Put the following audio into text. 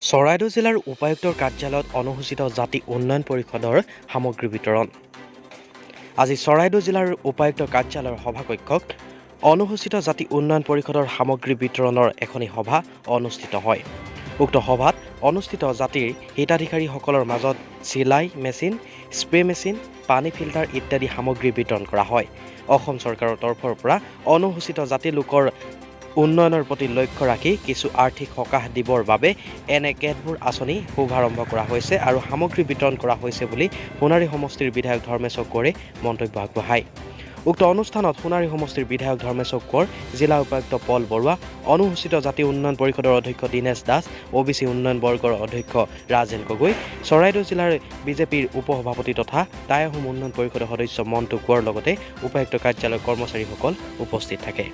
চৰাইদেউ জিলাৰ উপায়ুক্তৰ কাৰ্যালয়ত অনুসূচিত জাতি উন্নয়ন পৰিষদৰ সামগ্ৰী বিতৰণ। আজি চৰাইদেউ জিলাৰ উপায়ুক্তৰ কাৰ্যালয়ৰ সভাকক্ষত অনুসূচিত জাতি উন্নয়ন পৰিষদৰ সামগ্ৰী বিতৰণৰ এখনি সভা অনুষ্ঠিত হয়। উক্ত সভাত অনুষ্ঠিত জাতিৰ হিতাধিকাৰীসকলৰ মাজত চিলাই মেচিন, স্প্ৰে মেচিন, পানী ফিল্টাৰ ইত্যাদি সামগ্ৰী বিতৰণ কৰা হয়। অসম চৰকাৰৰ তৰফৰ পৰা অনুসূচিত জাতি লোকৰ উন্নয়নৰ প্ৰতি লক্ষ্য ৰাখি কিছু আৰ্থিক সকাহ দিবৰ বাবে এনে কেতবোৰ আঁচনি শুভাৰম্ভ কৰা হৈছে আৰু সামগ্ৰী বিতৰণ কৰা হৈছে বুলি সোণাৰী সমষ্টিৰ বিধায়ক ধৰ্মেশ্বৰ কোঁৱৰে মন্তব্য আগবঢ়ায়। উক্ত অনুষ্ঠানত সোণাৰী সমষ্টিৰ বিধায়ক ধৰ্মেশ্বৰ কোঁৱৰ, জিলা উপায়ুক্ত পল বৰুৱা, অনুসূচিত জাতি উন্নয়ন পৰিষদৰ অধ্যক্ষ দীনেশ দাস, OBC উন্নয়ন বৰ্গৰ অধ্যক্ষ ৰাজেন গগৈ, চৰাইদেউ জিলাৰ বিজেপিৰ উপসভাপতি তথা টাই আহোম উন্নয়ন পৰিষদৰ সদস্য মণ্টু কোঁৱৰৰ লগতে উপায়ুক্ত কাৰ্যালয়ৰ কৰ্মচাৰীসকল উপস্থিত থাকে।